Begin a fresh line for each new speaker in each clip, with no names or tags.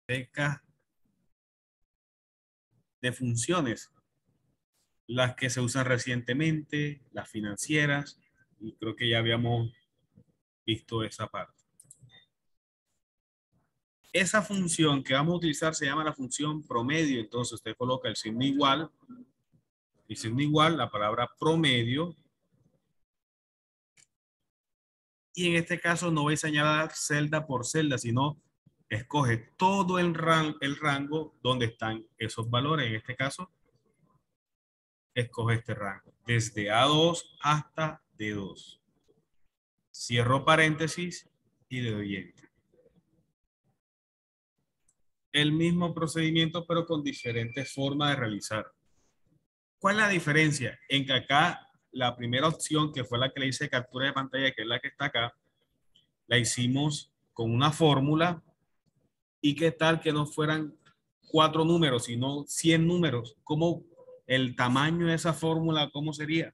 bibliotecas de funciones, las que se usan recientemente, las financieras, y creo que ya habíamos visto esa parte. Esa función que vamos a utilizar se llama la función promedio. Entonces usted coloca el signo igual, la palabra promedio, y en este caso no voy a señalar celda por celda, sino escoge todo el rango donde están esos valores. En este caso, escoge este rango, desde A2 hasta D2. Cierro paréntesis y le doy enter. El mismo procedimiento, pero con diferentes formas de realizar. ¿Cuál es la diferencia? En que acá la primera opción, que fue la que le hice captura de pantalla, que es la que está acá, la hicimos con una fórmula. ¿Y qué tal que no fueran 4 números, sino 100 números? ¿Cómo el tamaño de esa fórmula, cómo sería?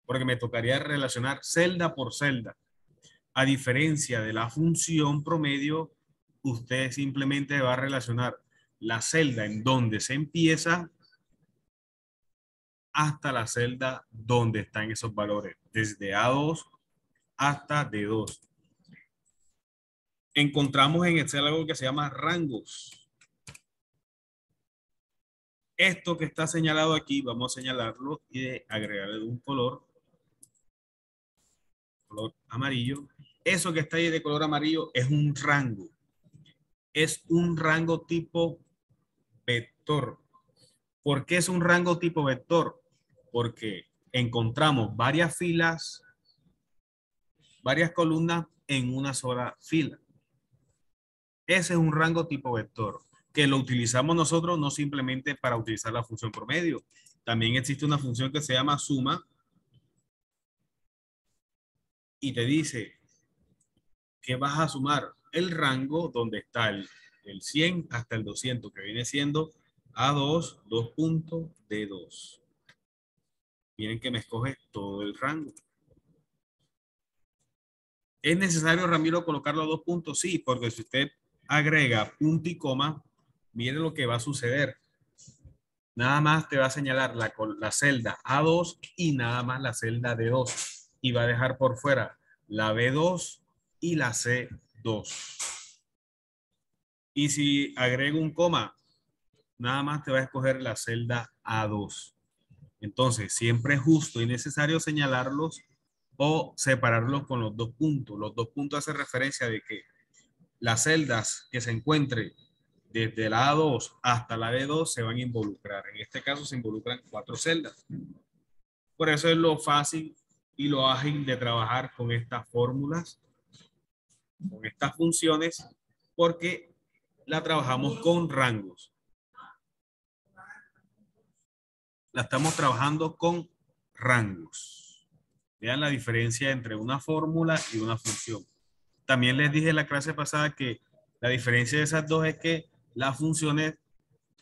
Porque me tocaría relacionar celda por celda. A diferencia de la función promedio, usted simplemente va a relacionar la celda en donde se empieza hasta la celda donde están esos valores, desde A2 hasta D2. Encontramos en Excel algo que se llama rangos. Esto que está señalado aquí, vamos a señalarlo y agregarle un color amarillo. Eso que está ahí de color amarillo es un rango. Es un rango tipo vector. ¿Por qué es un rango tipo vector? Porque encontramos varias filas, varias columnas en una sola fila. Ese es un rango tipo vector, que lo utilizamos nosotros no simplemente para utilizar la función promedio. También existe una función que se llama suma y te dice que vas a sumar el rango donde está el 100 hasta el 200, que viene siendo A2, 2 puntos, D2. Miren que me escoge todo el rango. ¿Es necesario, Ramiro, colocarlo a 2 puntos? Sí, porque si usted agrega punto y coma, mire lo que va a suceder. Nada más te va a señalar la celda A2 y nada más la celda D2. Y va a dejar por fuera la B2 y la C2. Y si agrego un coma, nada más te va a escoger la celda A2. Entonces, siempre es justo y necesario señalarlos o separarlos con los 2 puntos. Los 2 puntos hacen referencia de que las celdas que se encuentren desde la A2 hasta la D2 se van a involucrar. En este caso se involucran 4 celdas. Por eso es lo fácil y lo ágil de trabajar con estas fórmulas, con estas funciones, porque la trabajamos con rangos. La estamos trabajando con rangos. Vean la diferencia entre una fórmula y una función. También les dije en la clase pasada que la diferencia de esas dos es que las funciones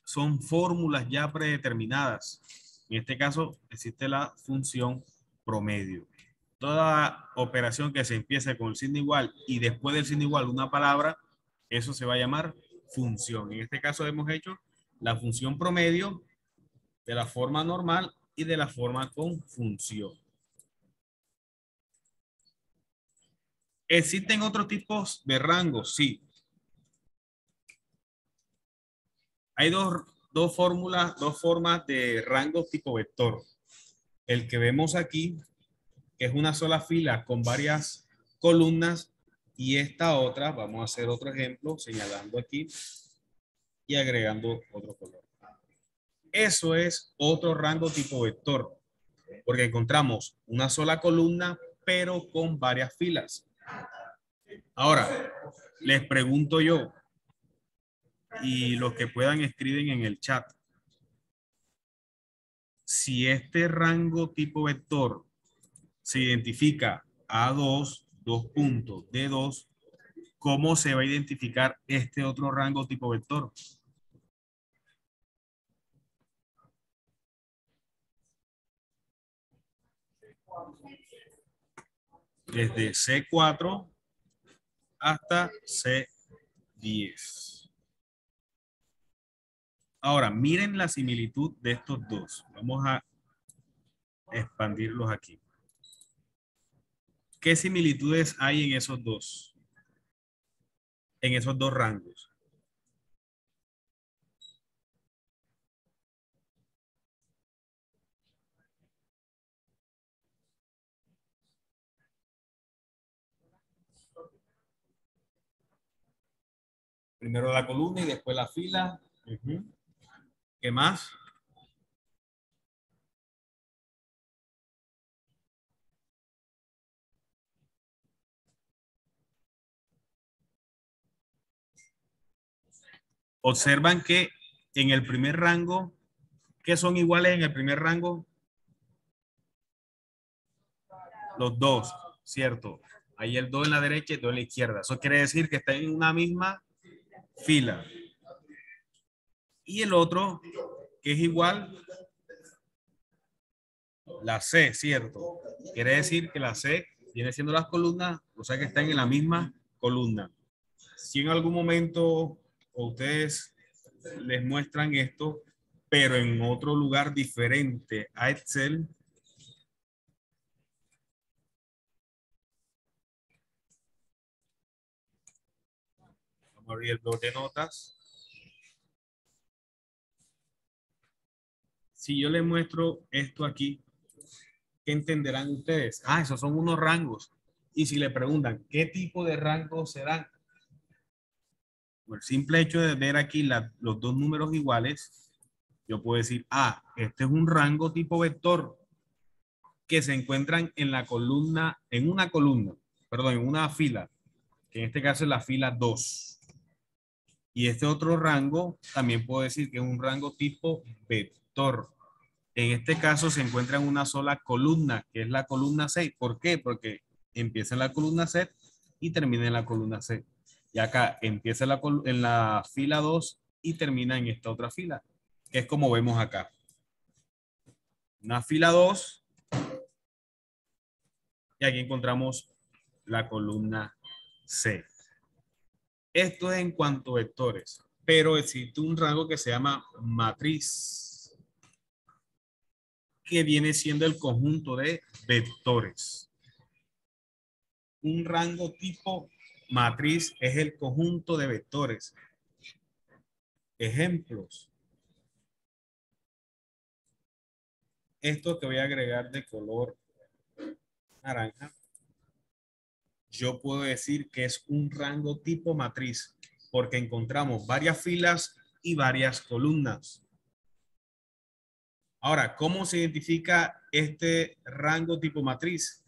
son fórmulas ya predeterminadas. En este caso existe la función promedio. Toda operación que se empiece con el signo igual y después del signo igual una palabra, eso se va a llamar función. En este caso hemos hecho la función promedio de la forma normal y de la forma con función. ¿Existen otros tipos de rangos? Sí. Hay dos fórmulas, dos formas de rango tipo vector. El que vemos aquí, que es una sola fila con varias columnas, y esta otra, vamos a hacer otro ejemplo, señalando aquí y agregando otro color. Eso es otro rango tipo vector, porque encontramos una sola columna, pero con varias filas. Ahora, les pregunto yo, y los que puedan escriben en el chat, si este rango tipo vector se identifica A2, 2 puntos, D2, ¿cómo se va a identificar este otro rango tipo vector? Desde C4 hasta C2. 10. Ahora, miren la similitud de estos dos. Vamos a expandirlos aquí. ¿Qué similitudes hay en esos dos? En esos dos rangos. Primero la columna y después la fila. ¿Qué más? Observan que en el primer rango, ¿qué son iguales en el primer rango? Los dos, ¿cierto? Ahí el 2 en la derecha y el 2 en la izquierda. Eso quiere decir que está en una misma fila. Y el otro, que es igual, la C, ¿cierto? Quiere decir que la C viene siendo las columnas, o sea que están en la misma columna. Si en algún momento ustedes les muestran esto, pero en otro lugar diferente a Excel, vamos a abrir el blog de notas. Si yo les muestro esto aquí, ¿qué entenderán ustedes? Ah, esos son unos rangos. Y si le preguntan, ¿qué tipo de rangos serán? Por el simple hecho de ver aquí los dos números iguales, yo puedo decir, ah, este es un rango tipo vector que se encuentran en la columna, perdón, en una fila, que en este caso es la fila 2. Y este otro rango también puedo decir que es un rango tipo vector. En este caso se encuentra en una sola columna, que es la columna 6. ¿Por qué? Porque empieza en la columna C y termina en la columna C. Y acá empieza en la fila 2 y termina en esta otra fila, que es como vemos acá. Una fila 2 y aquí encontramos la columna C. Esto es en cuanto a vectores, pero existe un rango que se llama matriz, que viene siendo el conjunto de vectores. Un rango tipo matriz es el conjunto de vectores. Ejemplos. Esto que voy a agregar de color naranja, yo puedo decir que es un rango tipo matriz, porque encontramos varias filas y varias columnas. Ahora, ¿cómo se identifica este rango tipo matriz?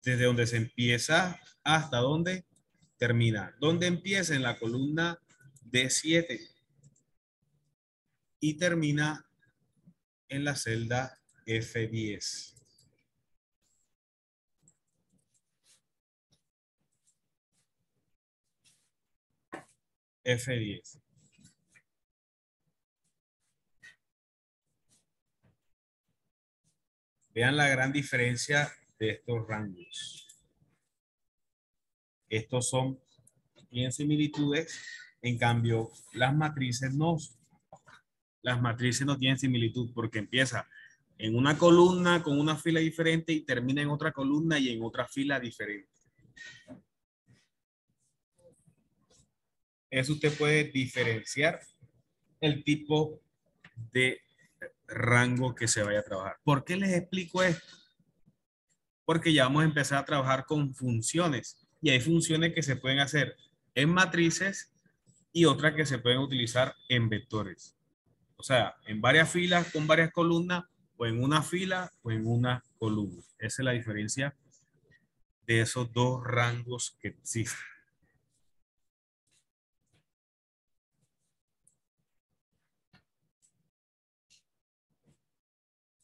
Desde donde se empieza hasta donde termina. ¿Dónde empieza? En la columna D7 y termina en la celda F10. F10. Vean la gran diferencia de estos rangos. Estos son bien similitudes, en cambio las matrices no. Las matrices no tienen similitud porque empieza en una columna con una fila diferente y termina en otra columna y en otra fila diferente. Eso usted puede diferenciar el tipo de rango que se vaya a trabajar. ¿Por qué les explico esto? Porque ya vamos a empezar a trabajar con funciones y hay funciones que se pueden hacer en matrices y otras que se pueden utilizar en vectores. O sea, en varias filas con varias columnas o en una fila o en una columna. Esa es la diferencia de esos dos rangos que existen.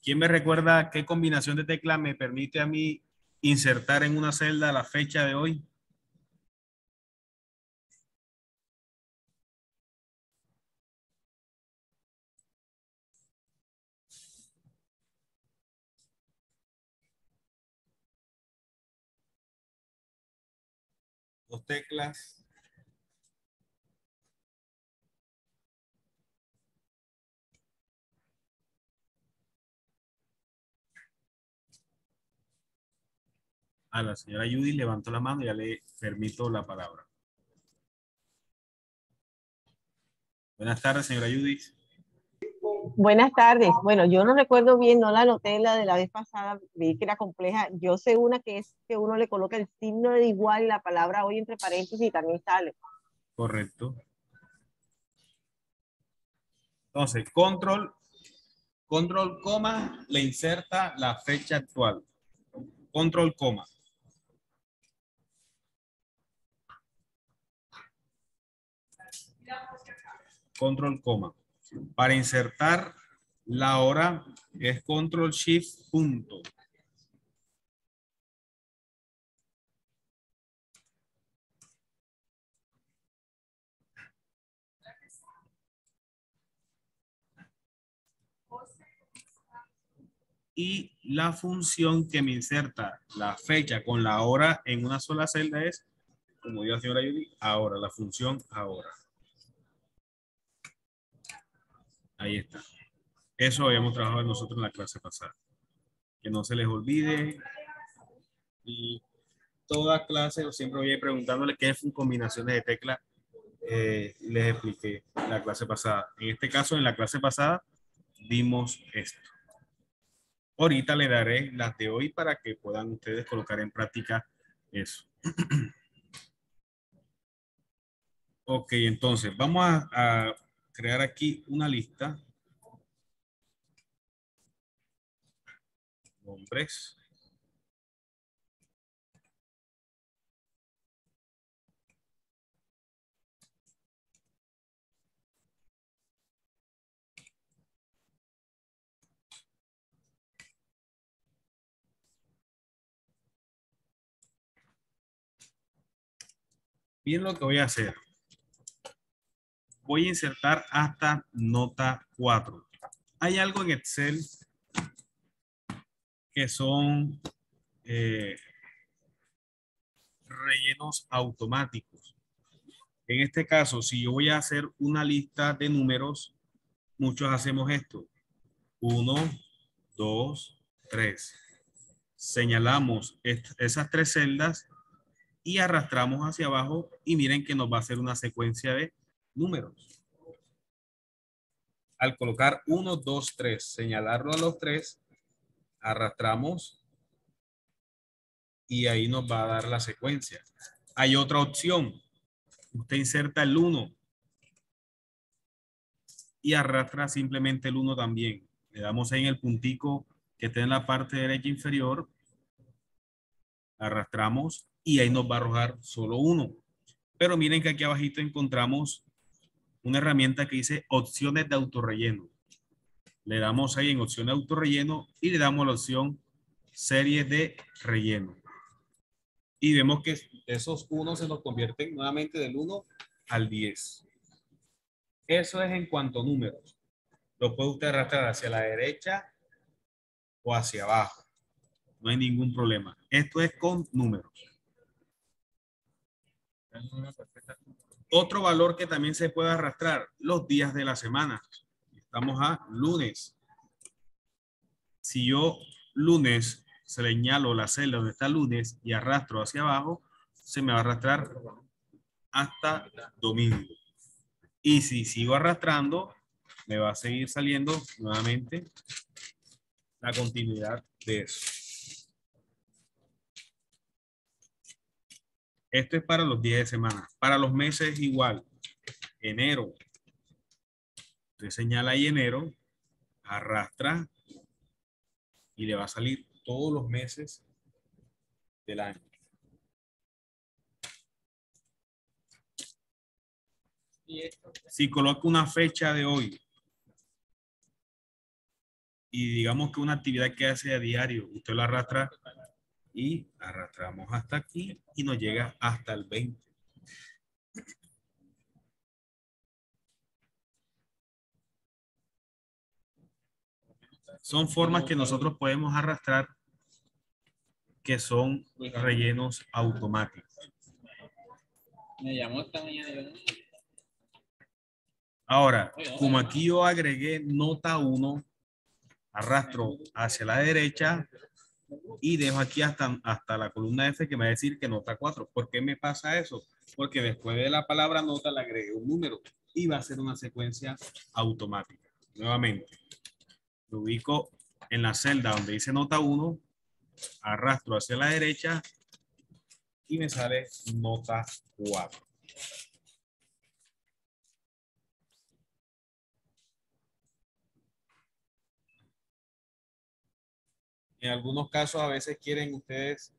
¿Quién me recuerda qué combinación de teclas me permite a mí insertar en una celda la fecha de hoy? Dos teclas. A la señora Judy levantó la mano y ya le permito la palabra. Buenas tardes, señora Judy.
Buenas tardes. Bueno, yo no recuerdo bien, no la anoté la de la vez pasada, vi que era compleja. Yo sé una que es que uno le coloca el signo de igual y la palabra hoy entre paréntesis y también sale.
Correcto. Entonces, control, coma, le inserta la fecha actual. Control, coma. Control, coma. Para insertar la hora es control shift punto. Y la función que me inserta la fecha con la hora en una sola celda es, como dijo la señora Judy, ahora, la función ahora. Ahí está. Eso habíamos trabajado nosotros en la clase pasada. Que no se les olvide. Y toda clase, yo siempre voy preguntándole qué son combinaciones de teclas. Les expliqué la clase pasada. En este caso, en la clase pasada, vimos esto. Ahorita le daré las de hoy para que puedan ustedes colocar en práctica eso. Ok, entonces vamos a crear aquí una lista. Nombres. Bien, lo que voy a hacer. Voy a insertar hasta nota 4. Hay algo en Excel que son rellenos automáticos. En este caso, si yo voy a hacer una lista de números, muchos hacemos esto. 1, 2, 3. Señalamos esas tres celdas y arrastramos hacia abajo y miren que nos va a hacer una secuencia de números. Al colocar 1, 2, 3, señalarlo a los tres, arrastramos y ahí nos va a dar la secuencia. Hay otra opción. Usted inserta el 1 y arrastra simplemente el 1 también. Le damos ahí en el puntico que está en la parte derecha inferior, arrastramos y ahí nos va a arrojar solo 1. Pero miren que aquí abajito encontramos una herramienta que dice opciones de autorrelleno. Le damos ahí en opción de autorrelleno y le damos la opción serie de relleno. Y vemos que esos 1 se nos convierten nuevamente del 1 al 10. Eso es en cuanto a números. Lo puede usted arrastrar hacia la derecha o hacia abajo. No hay ningún problema. Esto es con números. Otro valor que también se puede arrastrar, los días de la semana. Estamos a lunes. Si yo lunes señalo la celda donde está lunes y arrastro hacia abajo, se me va a arrastrar hasta domingo. Y si sigo arrastrando, me va a seguir saliendo nuevamente la continuidad de eso. Esto es para los días de semana. Para los meses igual. Enero. Usted señala ahí enero, arrastra y le va a salir todos los meses del año. Si coloco una fecha de hoy y digamos que una actividad que hace a diario, usted lo arrastra y arrastramos hasta aquí y nos llega hasta el 20. Son formas que nosotros podemos arrastrar que son rellenos automáticos.
Me llamó esta mañana.
Ahora, como aquí yo agregué nota 1, arrastro hacia la derecha, y dejo aquí hasta la columna F que me va a decir que nota 4. ¿Por qué me pasa eso? Porque después de la palabra nota le agregué un número y va a ser una secuencia automática. Nuevamente, lo ubico en la celda donde dice nota 1, arrastro hacia la derecha y me sale nota 4. En algunos casos a veces quieren ustedes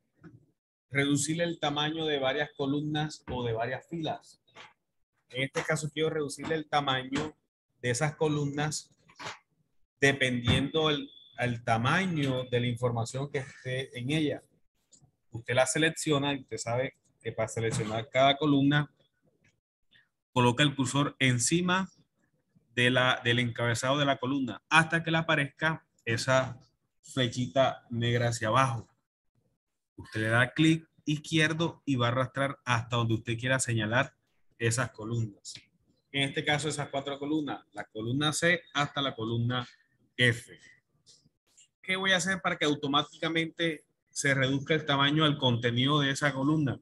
reducir el tamaño de varias columnas o de varias filas. En este caso quiero reducir el tamaño de esas columnas dependiendo el tamaño de la información que esté en ella. Usted la selecciona y usted sabe que para seleccionar cada columna coloca el cursor encima del encabezado de la columna hasta que le aparezca esa flechita negra hacia abajo. Usted le da clic izquierdo y va a arrastrar hasta donde usted quiera señalar esas columnas. En este caso, esas 4 columnas, la columna C hasta la columna F. ¿Qué voy a hacer para que automáticamente se reduzca el tamaño del contenido de esa columna?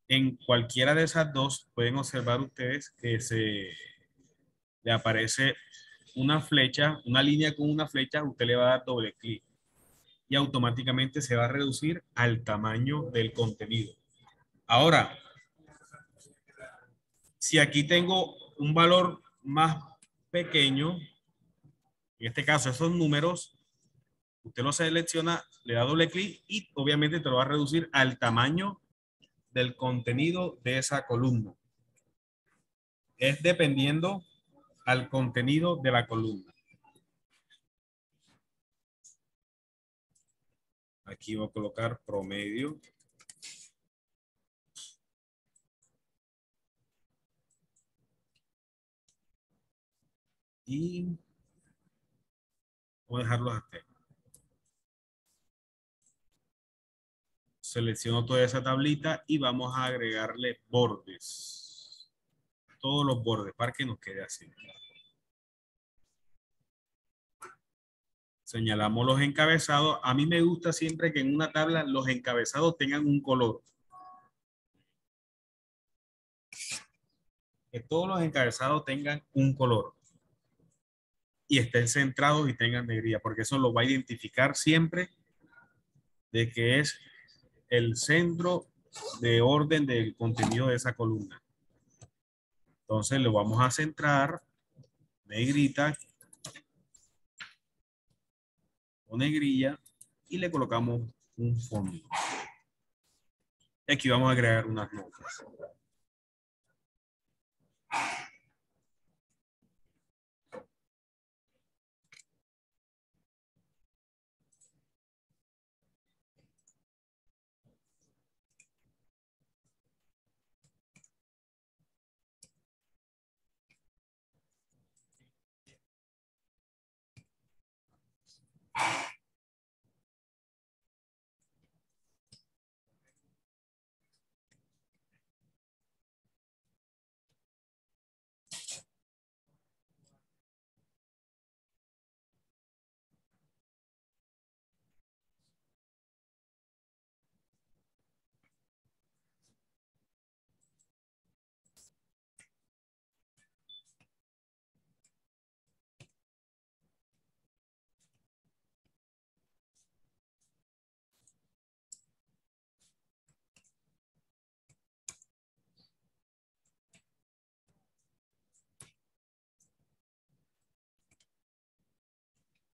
En cualquiera de esas dos pueden observar ustedes que le aparece una flecha, una línea con una flecha, usted le va a dar doble clic y automáticamente se va a reducir al tamaño del contenido. Ahora, si aquí tengo un valor más pequeño, en este caso esos números, usted lo selecciona, le da doble clic y obviamente te lo va a reducir al tamaño del contenido de esa columna. Es dependiendo al contenido de la columna. Aquí voy a colocar promedio. Y voy a dejarlos hasta ahí. Selecciono toda esa tablita y vamos a agregarle bordes. Todos los bordes para que nos quede así. Señalamos los encabezados. A mí me gusta siempre que en una tabla los encabezados tengan un color. Que todos los encabezados tengan un color. Y estén centrados y tengan negrilla, porque eso lo va a identificar siempre de que es el centro de orden del contenido de esa columna. Entonces lo vamos a centrar, negrita o negrilla, y le colocamos un fondo. Y aquí vamos a agregar unas notas.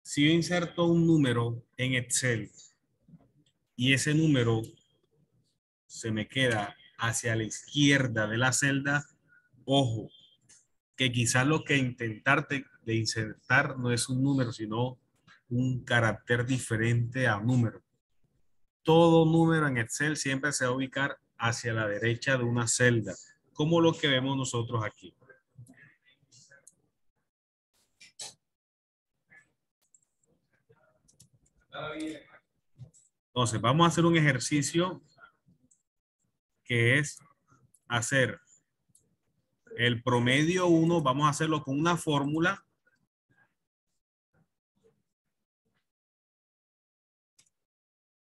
Si yo inserto un número en Excel y ese número se me queda hacia la izquierda de la celda, ojo, que quizás lo que de insertar no es un número, sino un carácter diferente a número. Todo número en Excel siempre se va a ubicar hacia la derecha de una celda, como lo que vemos nosotros aquí. Entonces, vamos a hacer un ejercicio que es hacer el promedio 1, vamos a hacerlo con una fórmula.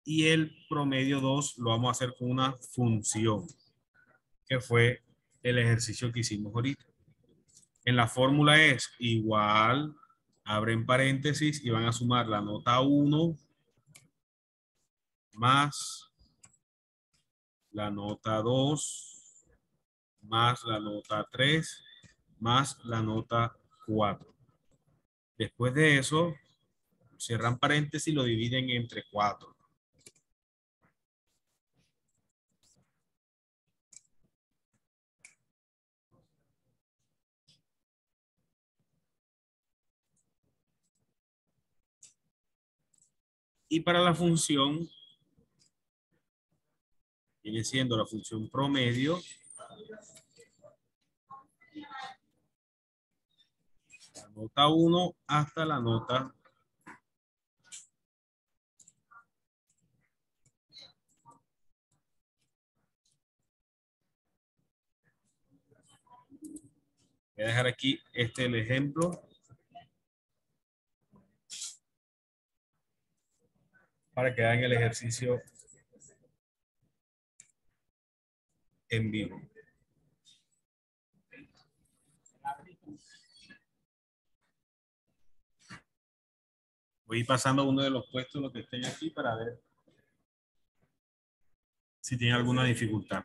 y el promedio 2 lo vamos a hacer con una función, que fue el ejercicio que hicimos ahorita. En la fórmula es igual, abren paréntesis y van a sumar la nota 1 más la nota 2 más la nota 3 más la nota 4. Después de eso, cierran paréntesis y lo dividen entre 4. Y para la función, viene siendo la función promedio, la nota 1 hasta la nota 4. Voy a dejar aquí el ejemplo para que hagan el ejercicio en vivo. Voy pasando a uno de los puestos, los que estén aquí, para ver si tienen alguna dificultad.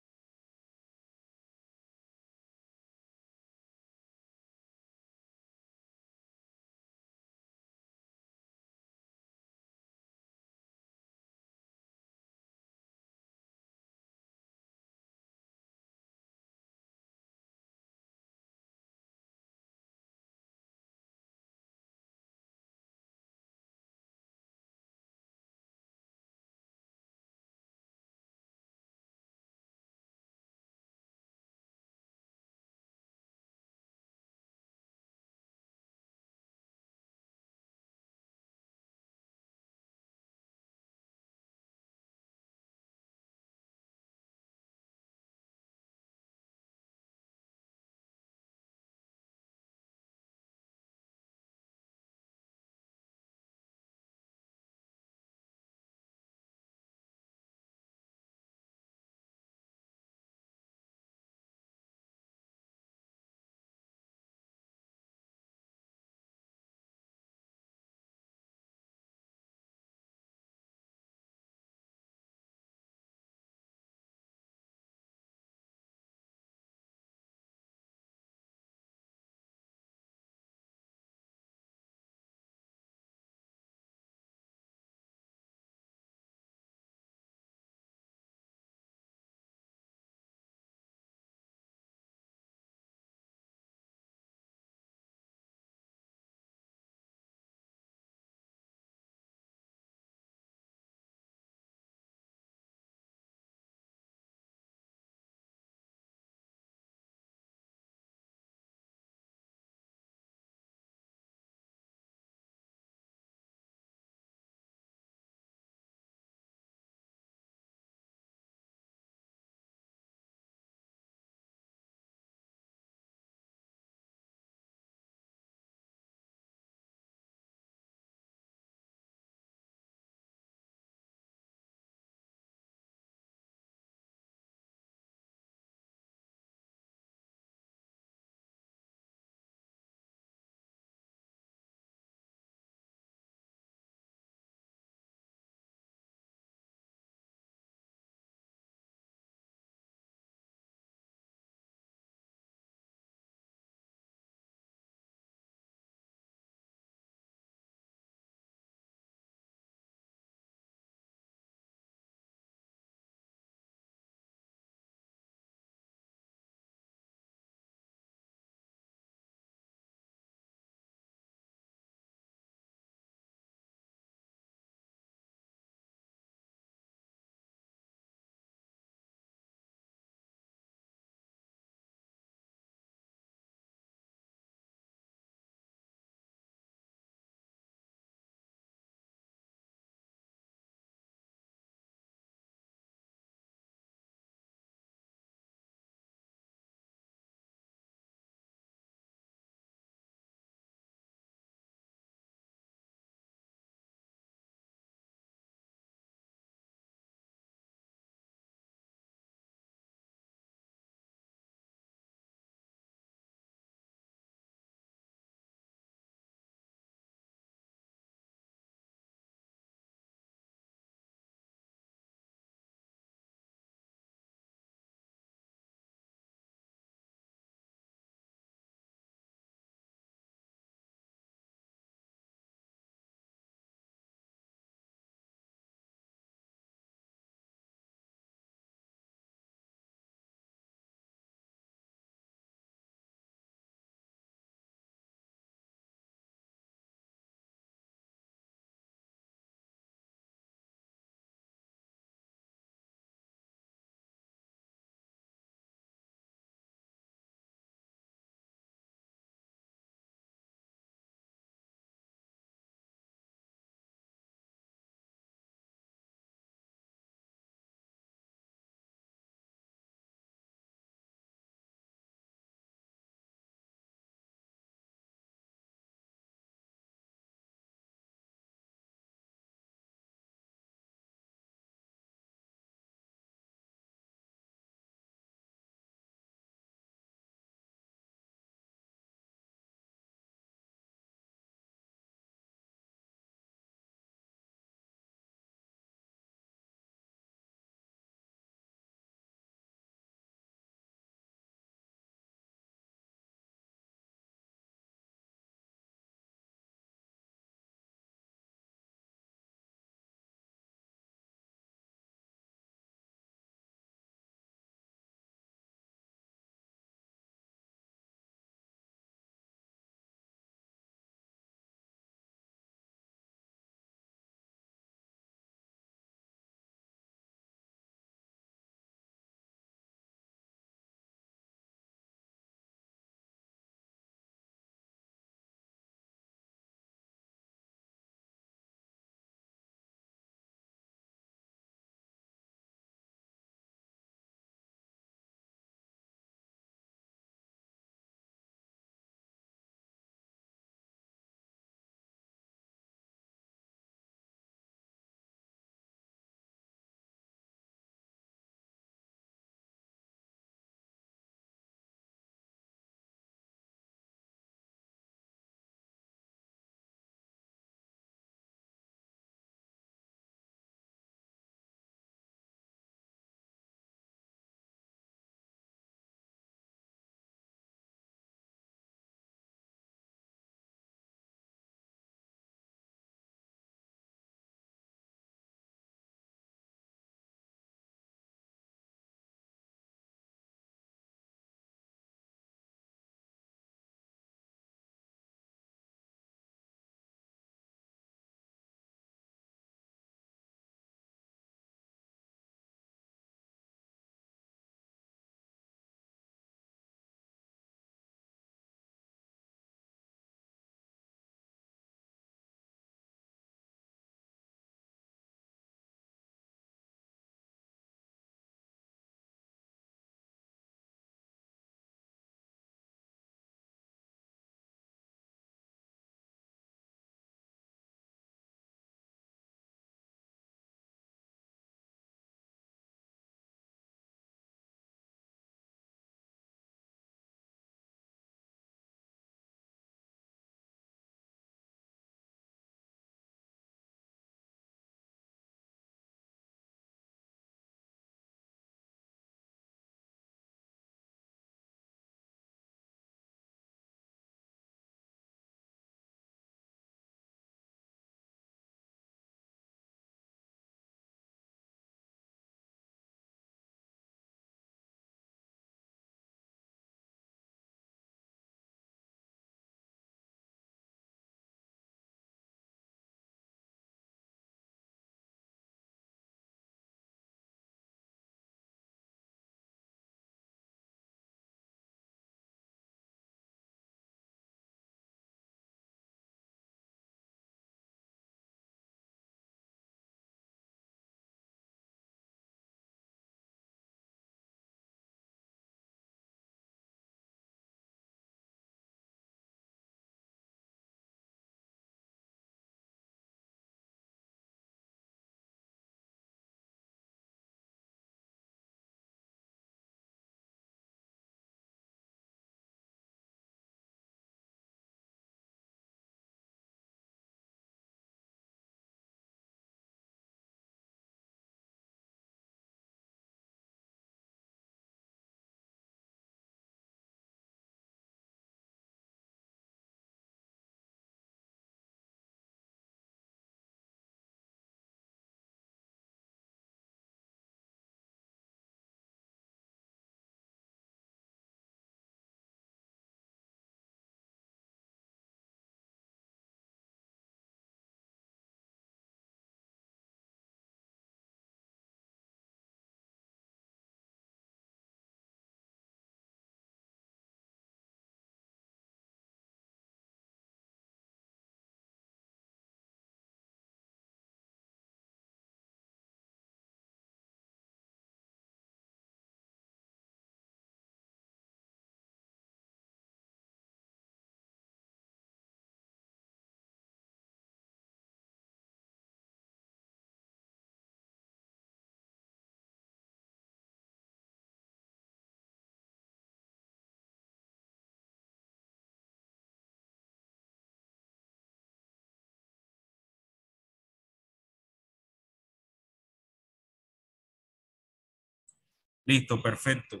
Listo, perfecto.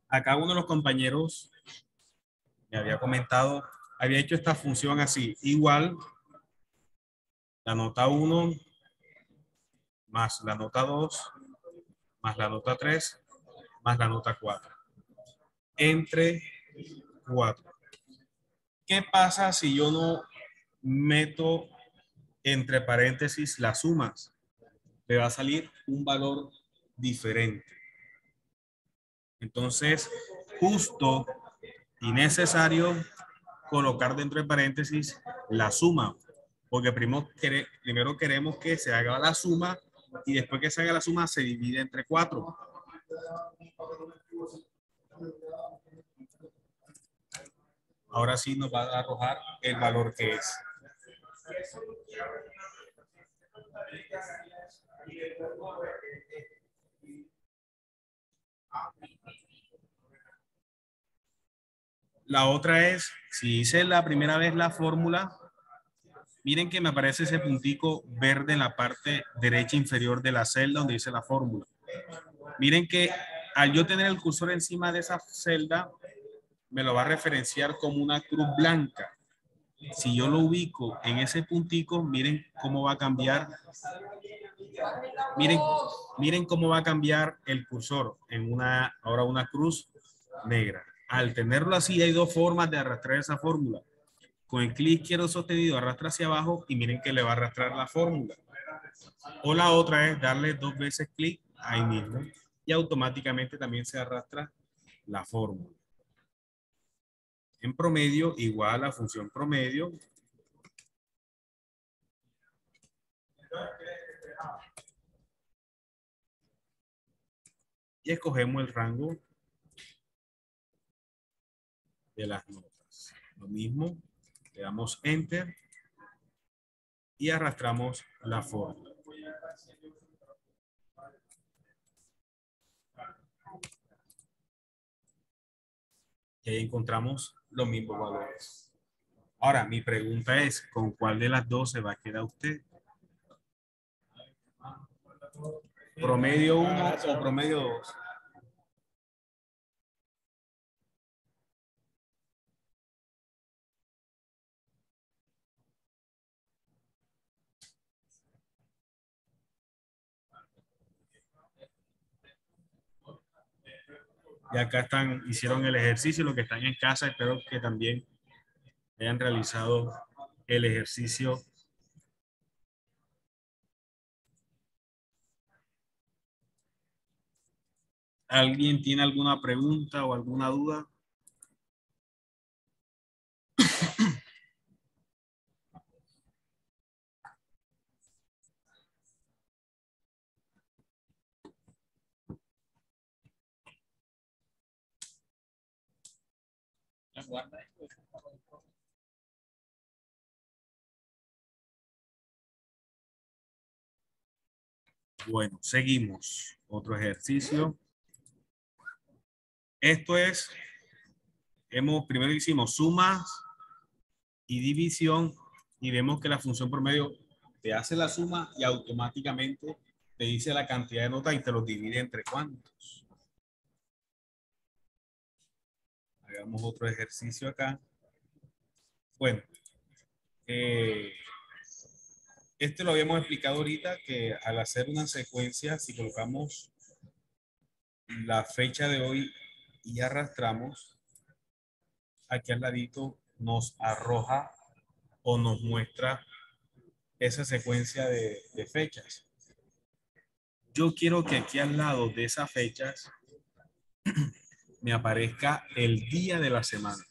Acá uno de los compañeros me había comentado, había hecho esta función así, igual la nota 1 más la nota 2 más la nota 3 más la nota 4 entre 4. ¿Qué pasa si yo no meto entre paréntesis las sumas? Le va a salir un valor diferente. Entonces, justo y necesario colocar dentro de paréntesis la suma, porque primero queremos que se haga la suma y después que se haga la suma se divide entre 4. Ahora sí nos va a arrojar el valor que es. La otra es, si hice la primera vez la fórmula, miren que me aparece ese puntico verde en la parte derecha inferior de la celda donde dice la fórmula. Miren que al yo tener el cursor encima de esa celda, me lo va a referenciar como una cruz blanca. Si yo lo ubico en ese puntico, miren cómo va a cambiar. Miren, miren cómo va a cambiar el cursor en ahora una cruz negra. Al tenerlo así, hay dos formas de arrastrar esa fórmula. Con el clic izquierdo sostenido arrastra hacia abajo y miren que le va a arrastrar la fórmula. O la otra es darle 2 veces clic ahí mismo y automáticamente también se arrastra la fórmula. En promedio igual a función promedio. Y escogemos el rango de las notas. Lo mismo, le damos Enter y arrastramos la fórmula. Y ahí encontramos los mismos valores. Ahora, mi pregunta es, ¿con cuál de las dos se va a quedar usted? ¿Promedio 1 o promedio 2? Y acá hicieron el ejercicio, los que están en casa, espero que también hayan realizado el ejercicio. ¿Alguien tiene alguna pregunta o alguna duda?
La guarda.
Bueno, seguimos. Otro ejercicio. Esto es, primero hicimos sumas y división y vemos que la función promedio te hace la suma y automáticamente te dice la cantidad de notas y te los divide entre cuántos. Hagamos otro ejercicio acá. Bueno, este lo habíamos explicado ahorita que al hacer una secuencia, si colocamos la fecha de hoy y arrastramos, aquí al ladito nos arroja o nos muestra esa secuencia de fechas. Yo quiero que aquí al lado de esas fechas me aparezca el día de la semana.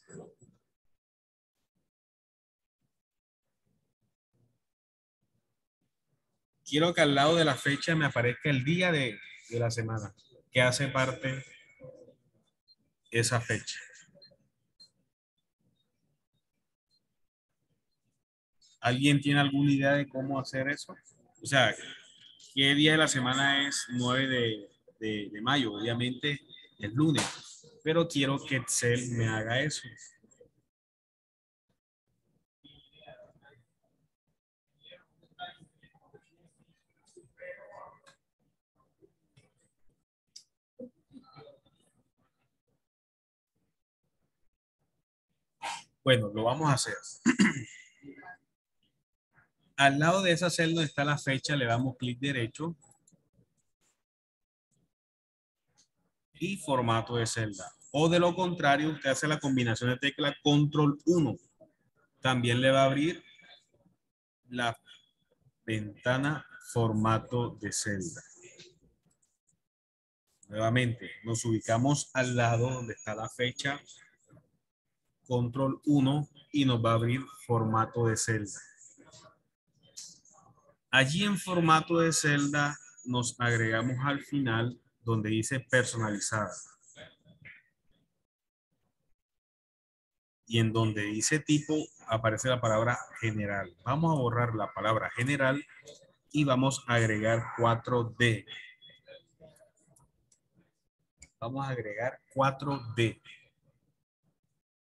Quiero que al lado de la fecha me aparezca el día de la semana, que hace parte esa fecha. ¿Alguien tiene alguna idea de cómo hacer eso? O sea, ¿qué día de la semana es 9 de mayo? Obviamente es lunes, pero quiero que Excel me haga eso. Bueno, lo vamos a hacer. Al lado de esa celda donde está la fecha, le damos clic derecho y formato de celda. O de lo contrario, usted hace la combinación de tecla control 1. También le va a abrir la ventana formato de celda. Nuevamente, nos ubicamos al lado donde está la fecha, control 1, y nos va a abrir formato de celda. Allí en formato de celda nos agregamos al final donde dice personalizada. Y en donde dice tipo aparece la palabra general. Vamos a borrar la palabra general y vamos a agregar 4D. Vamos a agregar 4D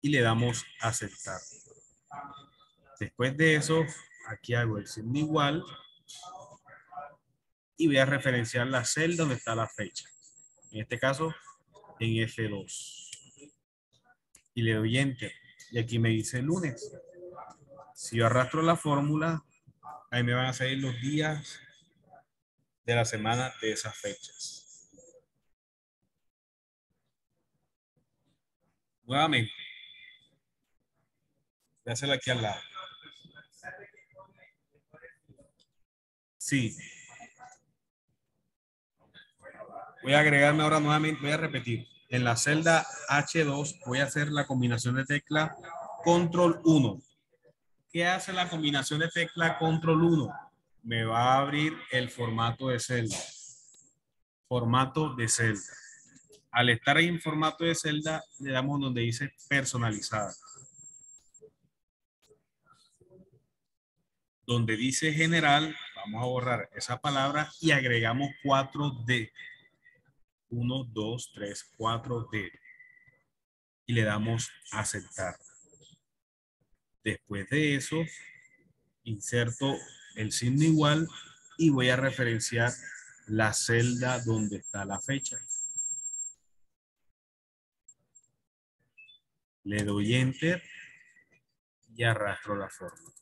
y le damos a aceptar. Después de eso, aquí hago el signo igual y voy a referenciar la celda donde está la fecha. En este caso, en F2. Y le doy Enter. Y aquí me dice lunes. Si yo arrastro la fórmula, ahí me van a salir los días de la semana de esas fechas. Nuevamente, voy a hacerlo aquí al lado. Sí. Voy a agregarme ahora nuevamente, voy a repetir. En la celda H2 voy a hacer la combinación de tecla Control 1. ¿Qué hace la combinación de tecla Control 1? Me va a abrir el formato de celda. Formato de celda. Al estar ahí en formato de celda, le damos donde dice personalizada. Donde dice general, vamos a borrar esa palabra y agregamos 4D. 1, 2, 3, 4D. Y le damos aceptar. Después de eso, inserto el signo igual y voy a referenciar la celda donde está la fecha. Le doy Enter y arrastro la forma.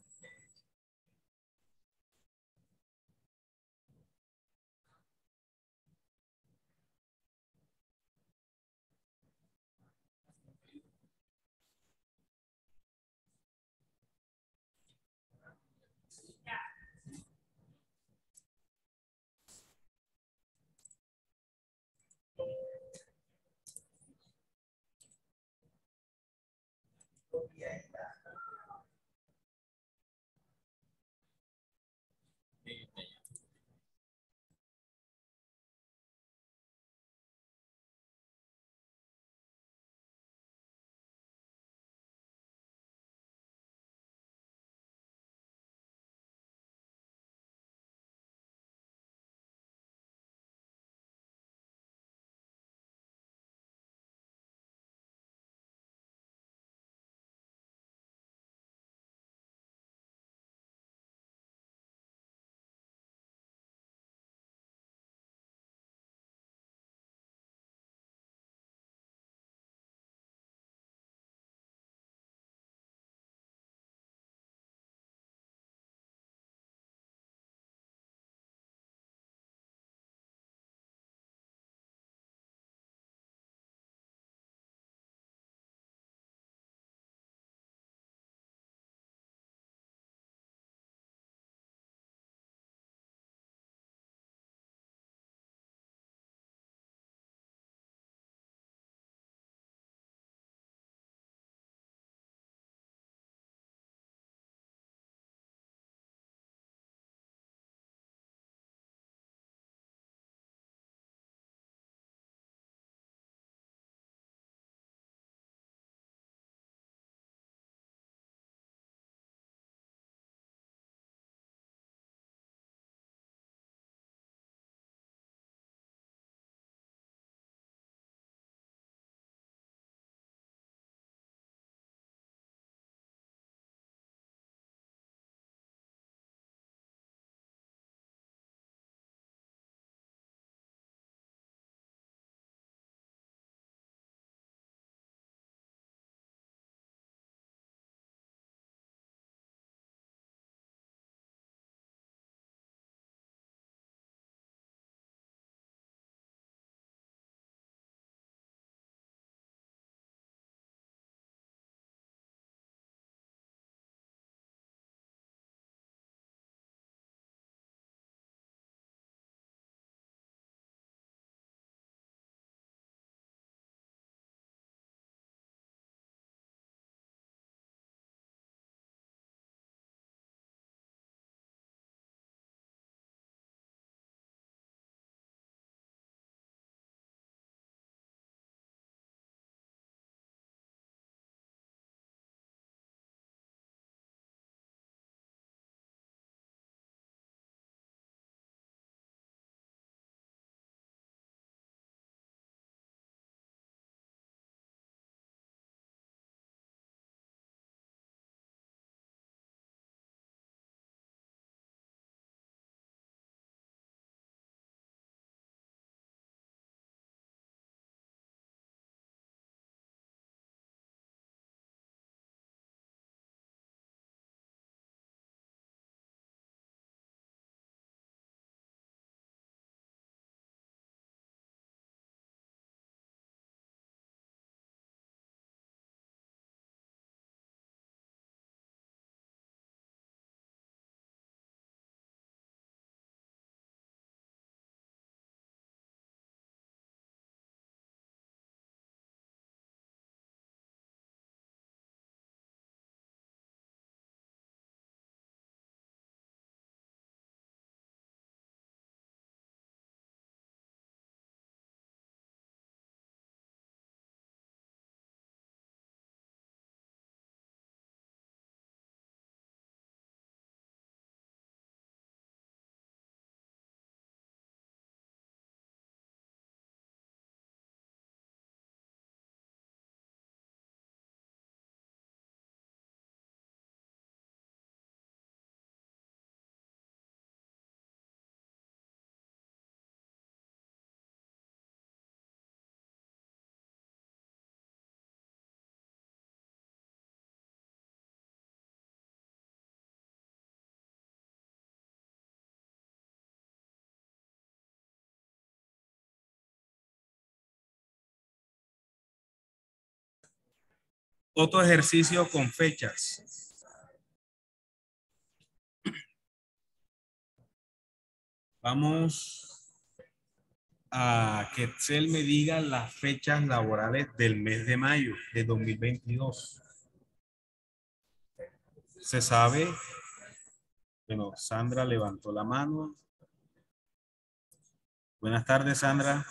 Otro ejercicio con fechas. Vamos a que Excel me diga las fechas laborales del mes de mayo de 2022. Se sabe. Bueno, Sandra levantó la mano. Buenas tardes, Sandra.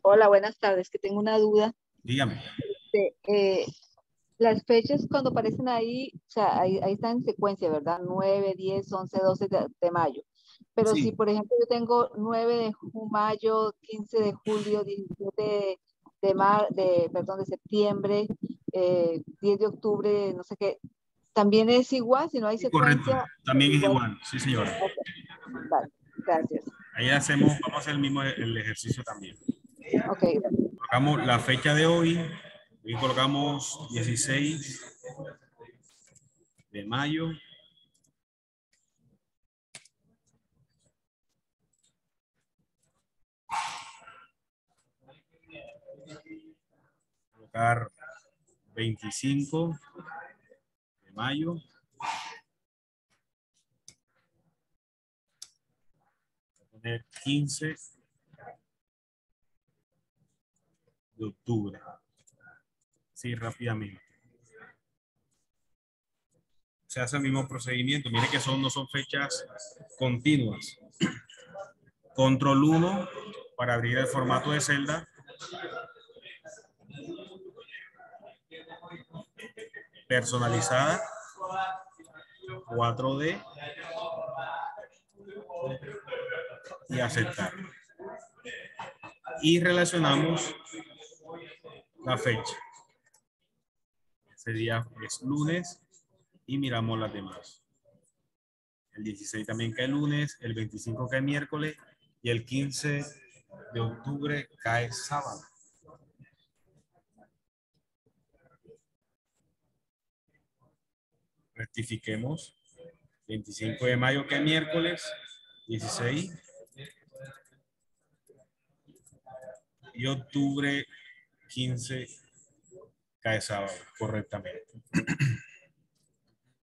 Hola, buenas tardes, que tengo una duda.
Dígame.
De, las fechas cuando aparecen ahí, o sea, ahí están en secuencia, ¿verdad? 9, 10, 11, 12 de mayo. Pero si,
Sí,
por ejemplo, yo tengo 9 de mayo, 15 de julio, 17 de septiembre, 10 de octubre, no sé qué, también es igual, si no hay
sí, correcto.
secuencia,
También es
igual.
igual. Sí, señora.
Ok, vale, gracias.
Ahí hacemos, vamos a hacer el mismo el ejercicio también.
Ok,
Colocamos la fecha de hoy y colocamos 16 de mayo. Colocar 25 de mayo. Poner 15 de octubre. Sí, rápidamente. Se hace el mismo procedimiento. Mire que no son fechas continuas. Control 1 para abrir el formato de celda. Personalizada. 4D. Y aceptar. Y relacionamos la fecha. Ese día es lunes y miramos las demás. El 16 también cae lunes, el 25 cae miércoles y el 15 de octubre cae sábado. Rectifiquemos. 25 de mayo cae miércoles, 16 y octubre 15 cae sábado, correctamente.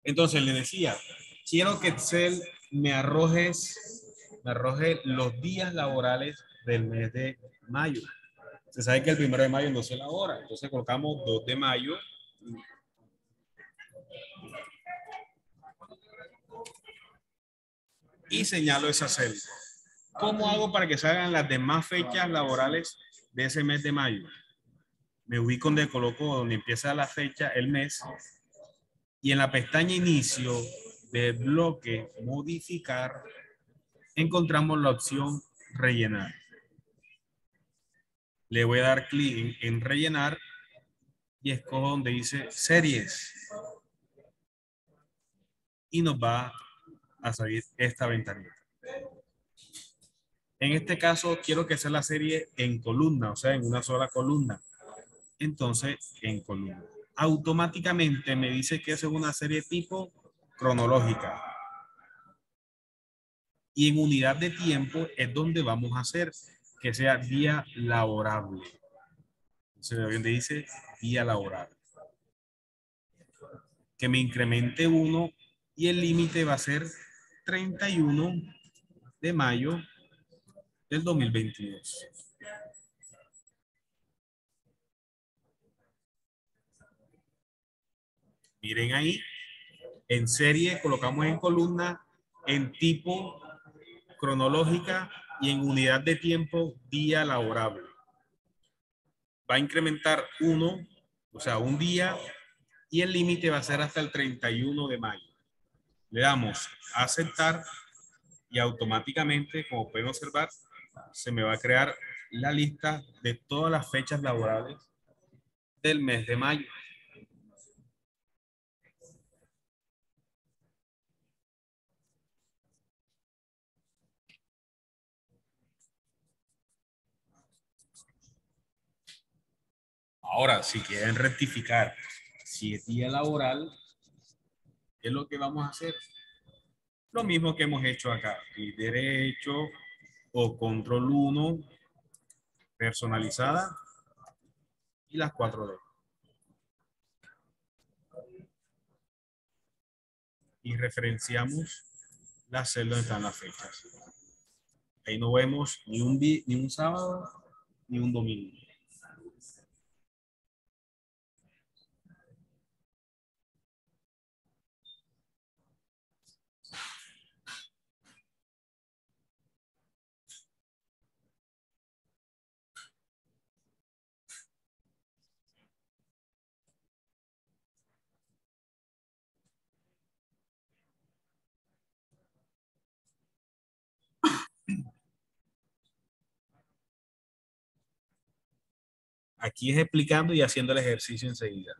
Entonces le decía, quiero que Excel me arroje los días laborales del mes de mayo. Se sabe que el 1 de mayo no se elabora, entonces colocamos 2 de mayo. Y señalo esa celda. ¿Cómo hago para que salgan las demás fechas laborales de ese mes de mayo? Me ubico donde coloco, donde empieza la fecha, el mes, y en la pestaña inicio de bloque modificar, encontramos la opción rellenar. Le voy a dar clic en rellenar y escojo donde dice series. Y nos va a salir esta ventanita. En este caso quiero que sea la serie en columna, o sea, en una sola columna. Entonces, en columna. Automáticamente me dice que es una serie tipo cronológica. Y en unidad de tiempo es donde vamos a hacer que sea día laborable. Entonces, donde dice día laborable. Que me incremente 1 y el límite va a ser 31 de mayo del 2022. Miren ahí, en serie colocamos en columna, en tipo cronológica y en unidad de tiempo día laborable. Va a incrementar 1, o sea, un día, y el límite va a ser hasta el 31 de mayo. Le damos a aceptar y automáticamente, como pueden observar, se me va a crear la lista de todas las fechas laborales del mes de mayo. Ahora, si quieren rectificar, si es día laboral, ¿qué es lo que vamos a hacer? Lo mismo que hemos hecho acá. Clic derecho o control 1, personalizada. y las 4D. Y referenciamos la celda donde están las fechas. Ahí no vemos ni un sábado ni un domingo. Aquí es explicando y haciendo el ejercicio enseguida.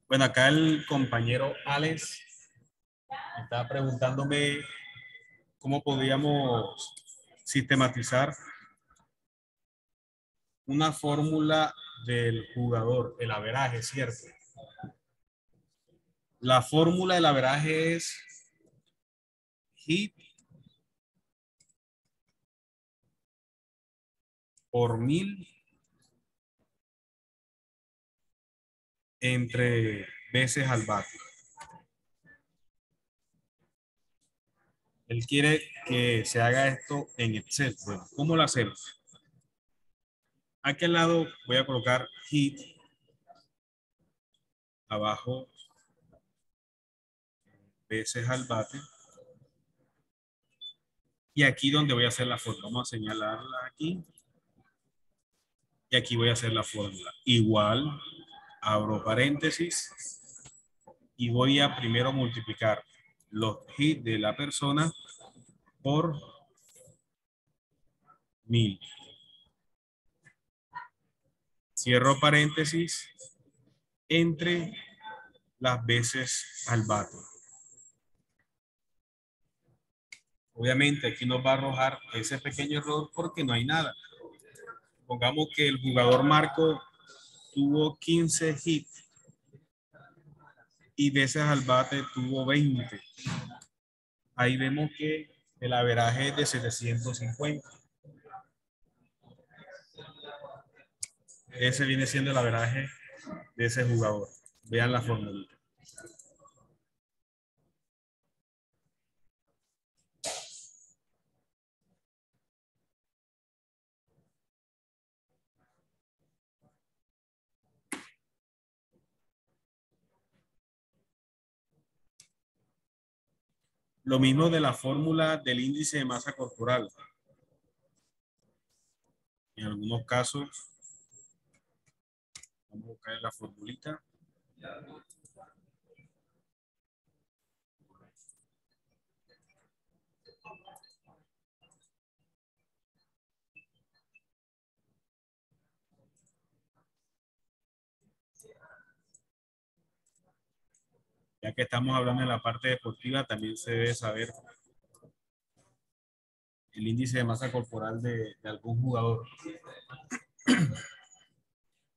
Bueno, acá el compañero Alex está preguntándome cómo podríamos sistematizar una fórmula del jugador, el averaje, ¿cierto? La fórmula del averaje es hit por 1000 entre veces al bate. Él quiere que se haga esto en Excel. Bueno, ¿cómo lo hacemos? Aquí al lado voy a colocar hit, abajo veces al bate. Y aquí donde voy a hacer la fórmula. Vamos a señalarla aquí. Y aquí voy a hacer la fórmula. Igual, abro paréntesis y voy a primero multiplicar los hits de la persona por 1000. Cierro paréntesis entre las veces al bate. Obviamente aquí nos va a arrojar ese pequeño error porque no hay nada. Pongamos que el jugador Marco tuvo 15 hits y veces al bate tuvo 20. Ahí vemos que el averaje es de 750. Ese viene siendo el averaje de ese jugador. Vean la fórmula. Lo mismo de la fórmula del índice de masa corporal. En algunos casos, vamos a buscar la formulita. Ya que estamos hablando de la parte deportiva, también se debe saber el índice de masa corporal de algún jugador.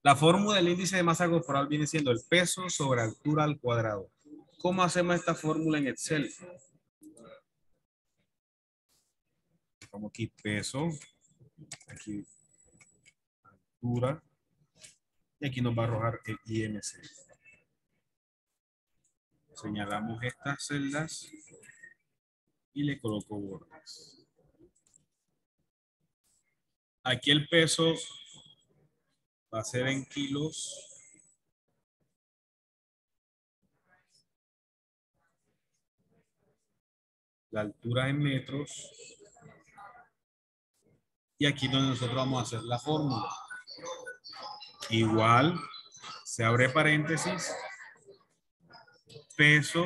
La fórmula del índice de masa corporal viene siendo el peso sobre altura al cuadrado. ¿Cómo hacemos esta fórmula en Excel? Como aquí peso, aquí altura, y aquí nos va a arrojar el IMC. Señalamos estas celdas y le coloco bordes. Aquí el peso va a ser en kilos. La altura en metros. Y aquí donde nosotros vamos a hacer la fórmula. Igual, se abre paréntesis, peso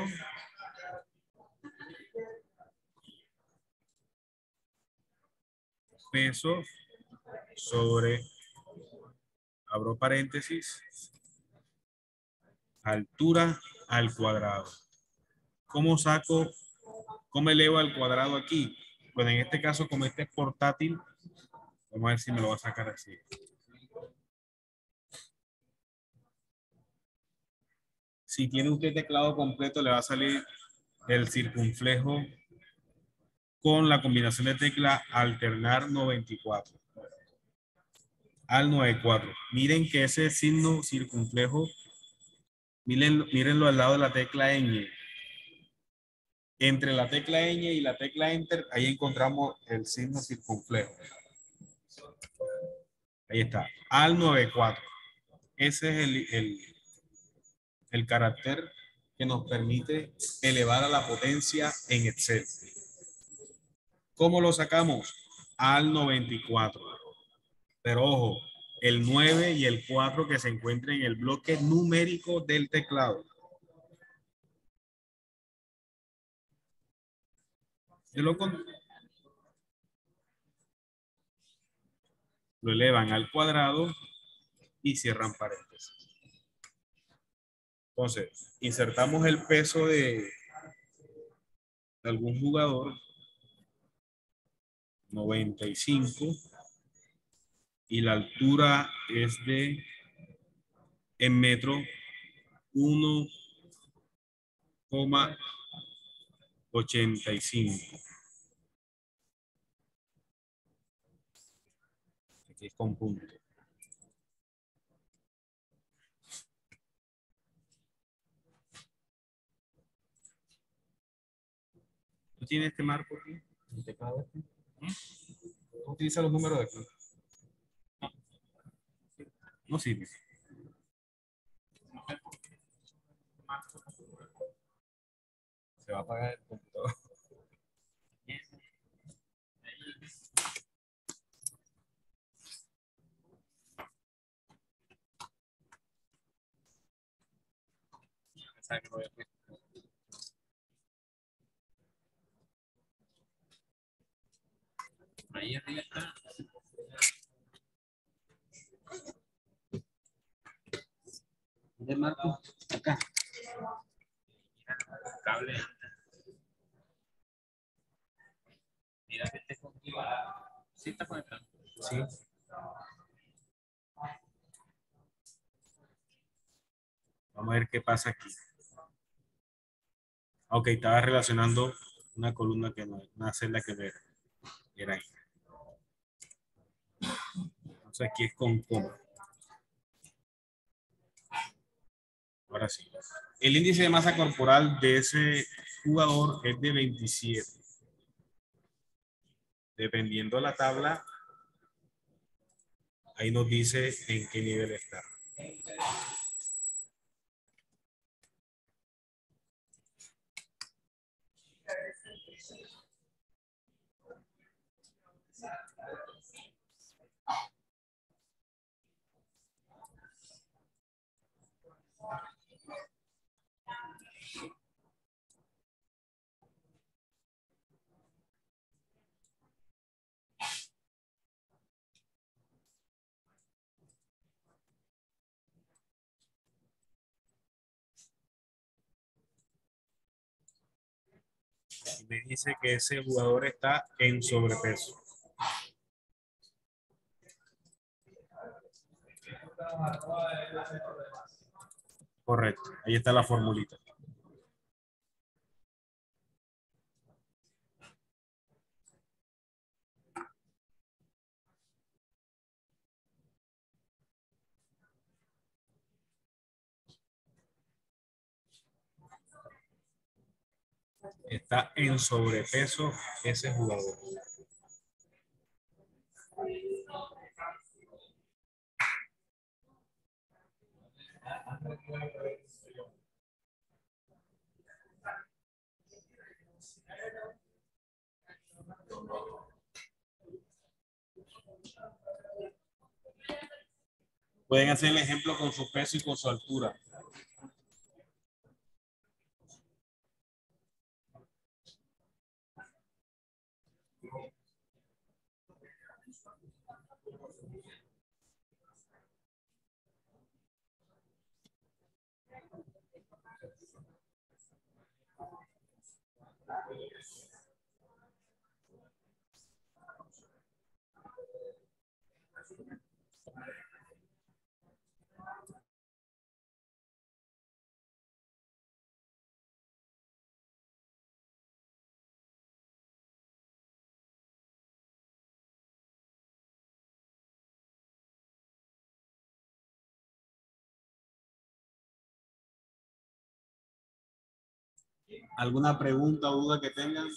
sobre, abro paréntesis, altura al cuadrado. ¿Cómo saco, cómo elevo al cuadrado aquí? Bueno, en este caso, como este es portátil, vamos a ver si me lo va a sacar así. Si tiene usted teclado completo, le va a salir el circunflejo con la combinación de tecla alternar 94. Al 94. Miren que ese signo circunflejo, mírenlo al lado de la tecla ñ. Entre la tecla ñ y la tecla enter, ahí encontramos el signo circunflejo. Ahí está, al 94. Ese es el carácter que nos permite elevar a la potencia en Excel. ¿Cómo lo sacamos? Al 94. Pero ojo, el 9 y el 4 que se encuentran en el bloque numérico del teclado. Lo elevan al cuadrado y cierran paréntesis. Entonces, insertamos el peso de algún jugador, 95, y la altura es de, en metro, 1,85. Aquí es con punto. ¿Tú tienes este marco aquí? ¿El teclado aquí? ¿Tú utilizas los números de aquí? No sirve. Se va a apagar el computador.
Ahí arriba está.
¿Dónde marco? Acá.
Cable. Mira que esté contigo. Sí está conectado.
Sí. Vamos a ver qué pasa aquí. Ok, estaba relacionando una columna que no, una celda que no era ahí. Entonces aquí es con coma. Ahora sí. El índice de masa corporal de ese jugador es de 27. Dependiendo de la tabla, ahí nos dice en qué nivel está. Y me dice que ese jugador está en sobrepeso. Correcto. Ahí está la formulita. Está en sobrepeso ese jugador. Pueden hacer el ejemplo con su peso y con su altura. ¿Alguna pregunta o duda que tengan?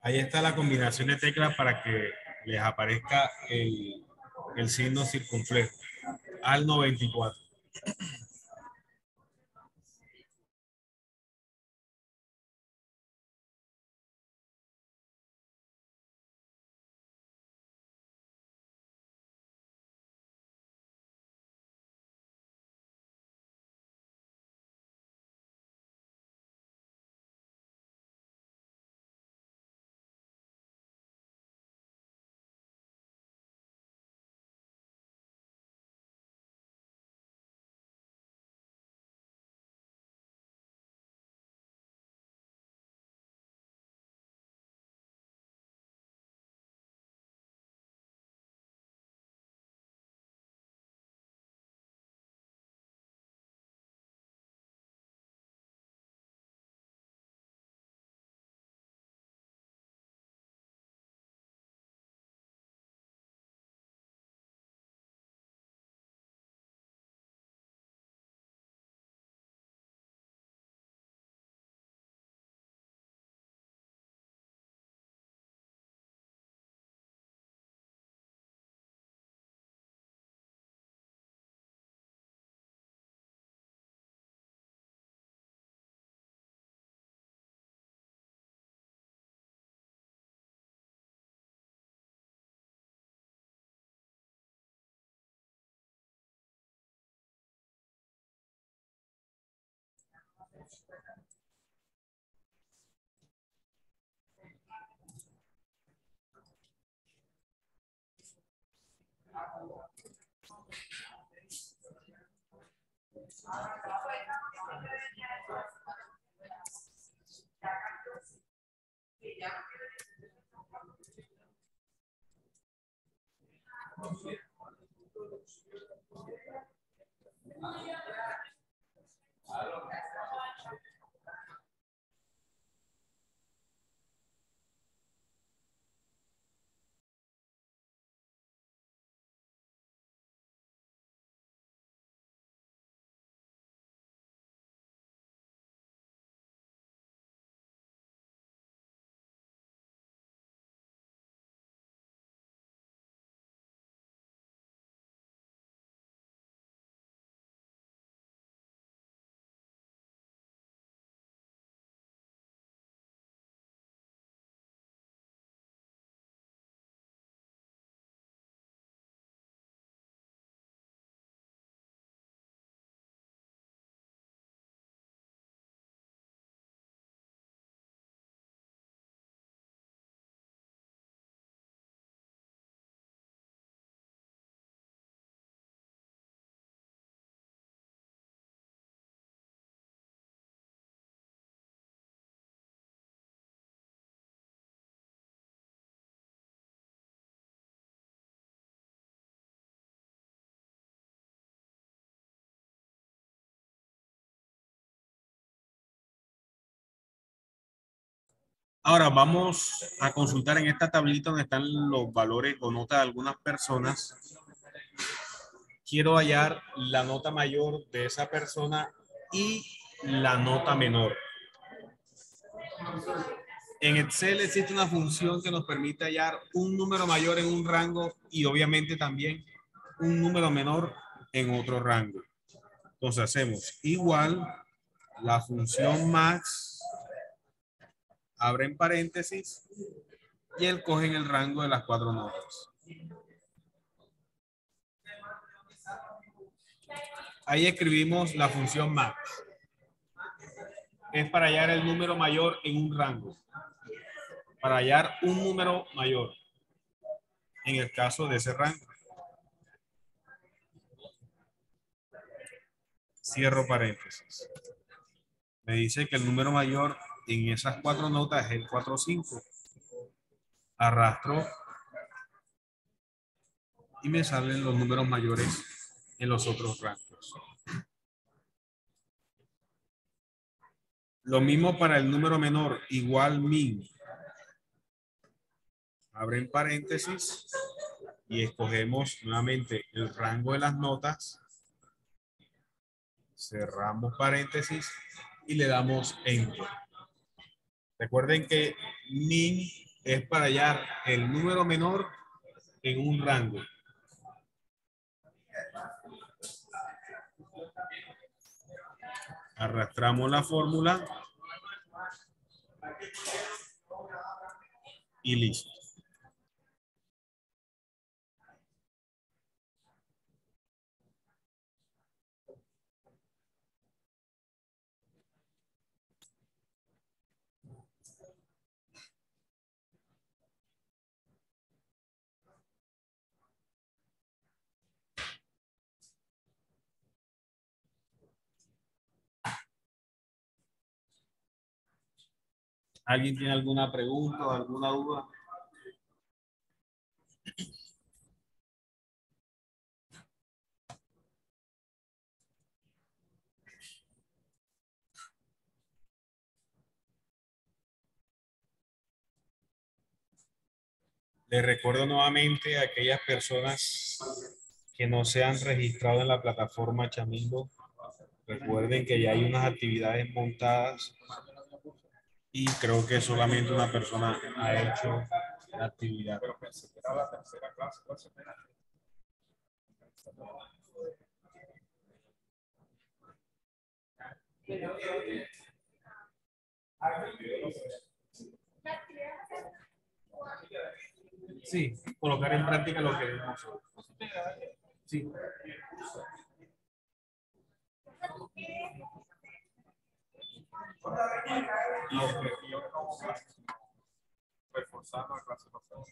Ahí está la combinación de teclas para que les aparezca el signo circunflejo al 94. Ahora vamos a consultar en esta tablita donde están los valores o notas de algunas personas. Quiero hallar la nota mayor de esa persona y la nota menor. En Excel existe una función que nos permite hallar un número mayor en un rango y obviamente también un número menor en otro rango. Entonces hacemos igual la función max, abre en paréntesis, y él coge en el rango de las 4 notas. Ahí escribimos la función max. Es para hallar el número mayor en un rango. Para hallar un número mayor en el caso de ese rango. Cierro paréntesis. Me dice que el número mayor en esas 4 notas es el 4, 5. Arrastro y me salen los números mayores en los otros rangos. Lo mismo para el número menor, igual min. Abre en paréntesis y escogemos nuevamente el rango de las notas. Cerramos paréntesis y le damos enter. Recuerden que min es para hallar el número menor en un rango. Arrastramos la fórmula y listo. ¿Alguien tiene alguna pregunta o alguna duda? Les recuerdo nuevamente a aquellas personas que no se han registrado en la plataforma Chamilo. Recuerden que ya hay unas actividades montadas y creo que solamente una persona ha hecho la actividad. Sí, colocar en práctica lo que vimos hoy. Sí. Y el objetivo es reforzar la clase pasada.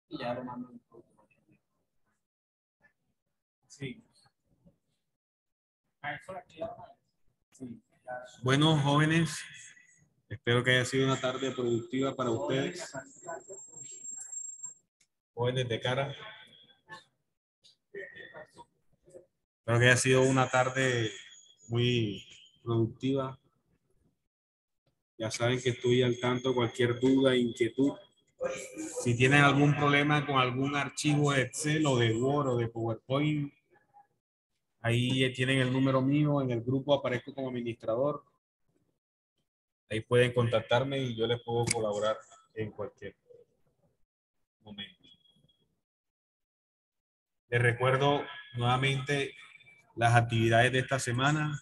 Y ya lo mando.
Sí.
Ah, eso la actividad.
Sí. Bueno, jóvenes, espero que haya sido una tarde productiva para ustedes. Jóvenes de cara. Espero que haya sido una tarde muy productiva. Ya saben que estoy al tanto, cualquier duda, inquietud. Si tienen algún problema con algún archivo de Excel o de Word o de PowerPoint, ahí tienen el número mío, en el grupo aparezco como administrador. Ahí pueden contactarme y yo les puedo colaborar en cualquier momento. Les recuerdo nuevamente las actividades de esta semana.